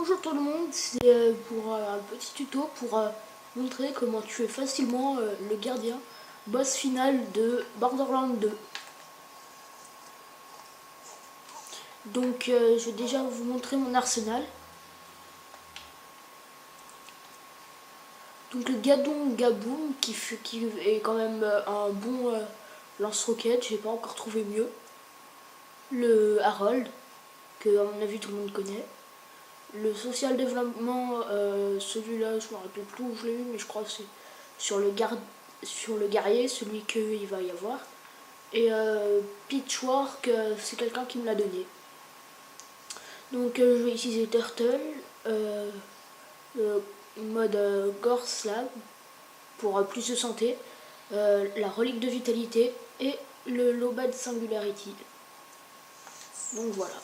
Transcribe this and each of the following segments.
Bonjour tout le monde, c'est pour un petit tuto pour montrer comment tuer facilement le gardien boss final de Borderlands 2. Donc je vais déjà vous montrer mon arsenal. Donc le Gadon Gaboum qui est quand même un bon lance-roquette, j'ai pas encore trouvé mieux. Le Harold, que à mon avis tout le monde connaît. Le social développement, celui-là, je me rappelle plus où je l'ai eu, mais je crois que c'est sur le guerrier, celui qu'il va y avoir. Et Pitchwork, c'est quelqu'un qui me l'a donné. Donc je vais utiliser Turtle, le mode Gore Slab pour plus de santé, la relique de vitalité et le Lobad Singularity. Donc voilà.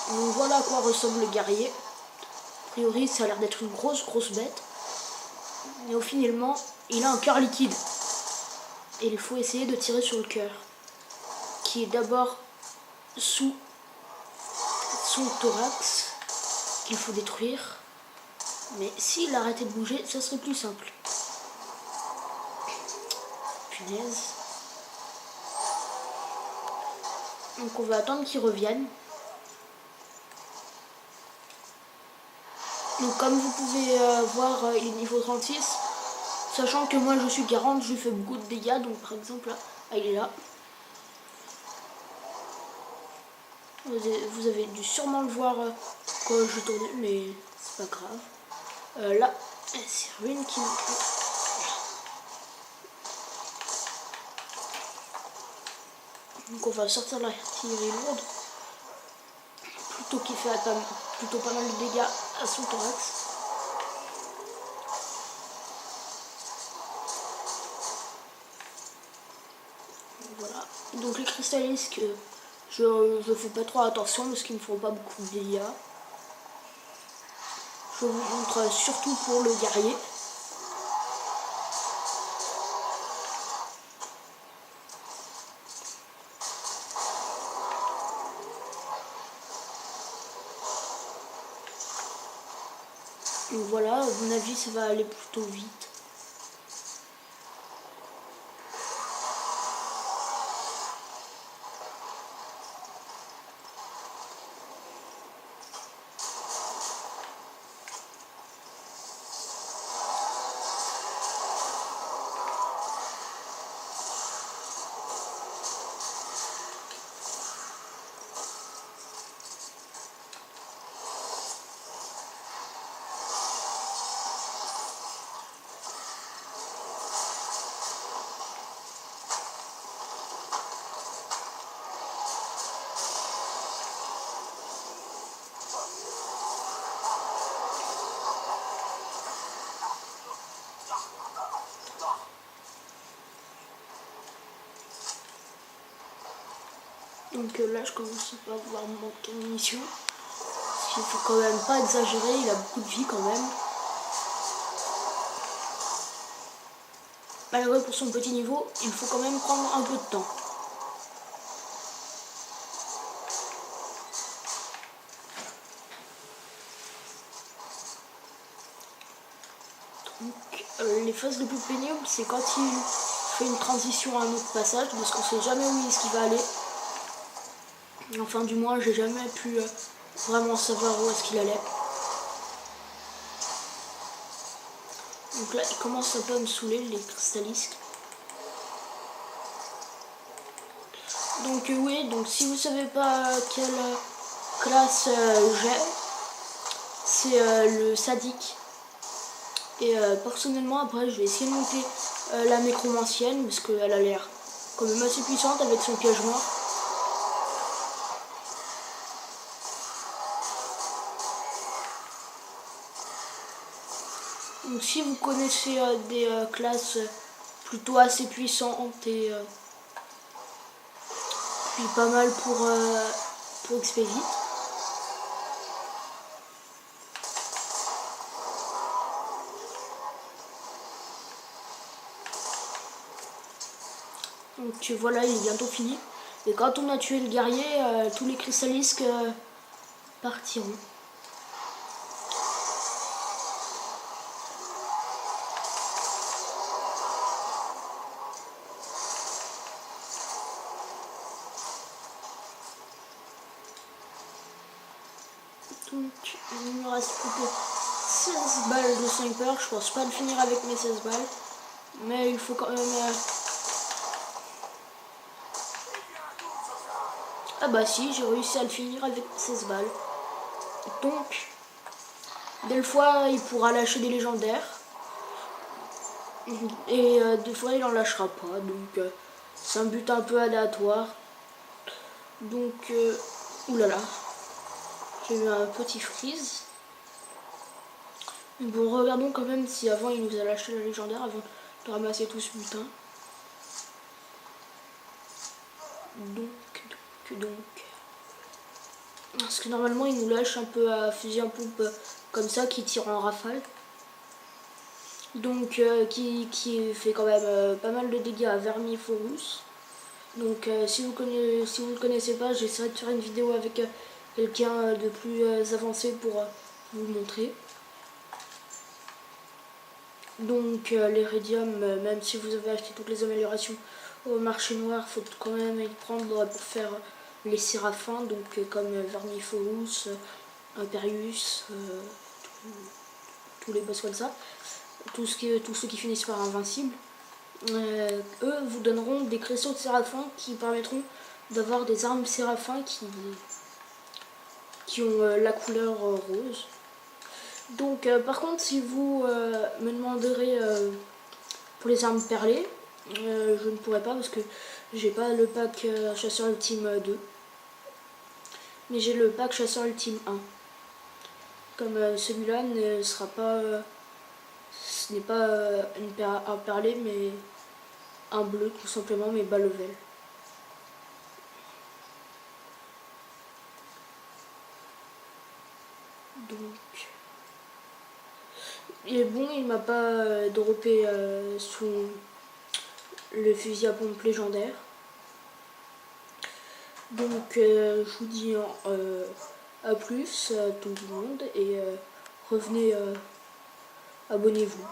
Donc voilà à quoi ressemble le guerrier. A priori, ça a l'air d'être une grosse bête. Mais au finalement, il a un cœur liquide. Et il faut essayer de tirer sur le cœur, qui est d'abord sous son thorax, qu'il faut détruire. Mais s'il arrêtait de bouger, ça serait plus simple. Punaise. Donc on va attendre qu'il revienne. Donc comme vous pouvez voir, il est niveau 36. Sachant que moi je suis garante, je lui fais beaucoup de dégâts. Donc par exemple là, il est là. Vous avez dû sûrement le voir quand je tournais, mais c'est pas grave. Là, c'est Ruine qui me... Donc on va sortir de l'artillerie lourde. Plutôt qu'il fait plutôt pas mal de dégâts à son thorax. Voilà. Donc les cristallisques, je fais pas trop attention parce qu'ils ne font pas beaucoup de dégâts. Je vous montre surtout pour le guerrier. Donc voilà, à mon avis ça va aller plutôt vite. Donc là je commence à avoir manquer de munitions. Il faut quand même pas exagérer, il a beaucoup de vie quand même. Malgré pour son petit niveau, il faut quand même prendre un peu de temps. Donc les phases les plus pénibles, c'est quand il fait une transition à un autre passage, parce qu'on sait jamais où est-ce qu'il va aller. Enfin du moins, j'ai jamais pu vraiment savoir où est-ce qu'il allait. Donc là, il commence un peu à me saouler, les cristallisques. Donc oui, donc si vous savez pas quelle classe j'ai, c'est le sadique. Et personnellement, après, je vais essayer de monter la nécromancienne, parce qu'elle a l'air quand même assez puissante avec son piège mort. Donc si vous connaissez des classes plutôt assez puissantes et puis pas mal pour XP vite, Donc voilà, il est bientôt fini. Et quand on a tué le guerrier, tous les cristallisques partiront. Donc il me reste plus que 16 balles de sniper. Je pense pas le finir avec mes 16 balles. Mais il faut quand même... Ah bah si, j'ai réussi à le finir avec 16 balles. Donc, des fois il pourra lâcher des légendaires. Et des fois il en lâchera pas. Donc c'est un but un peu aléatoire. Donc, oulala. J'ai eu un petit freeze. Bon, regardons quand même si avant il nous a lâché la légendaire avant de ramasser tout ce butin. Donc. Parce que normalement il nous lâche un peu à fusil à pompe comme ça qui tire en rafale. Donc qui fait quand même pas mal de dégâts à Vermiforus. Donc si vous ne le connaissez pas, j'essaierai de faire une vidéo avec quelqu'un de plus avancé pour vous le montrer. Donc l'Iridium, même si vous avez acheté toutes les améliorations au marché noir, faut quand même y prendre pour faire les séraphins, donc comme Vermiforus, Imperius, tous les boss comme ça, tous ceux qui finissent par invincible. Eux vous donneront des cristaux de séraphin qui permettront d'avoir des armes séraphins qui ont la couleur rose. Donc par contre si vous me demanderez pour les armes perlées, je ne pourrai pas parce que j'ai pas le pack chasseur ultime 2, mais j'ai le pack chasseur ultime 1. Comme celui-là ne sera pas, ce n'est pas un perlé mais un bleu tout simplement, mais bas level. Donc, il est bon, il m'a pas droppé sous le fusil à pompe légendaire. Donc je vous dis à plus tout le monde et revenez, abonnez-vous.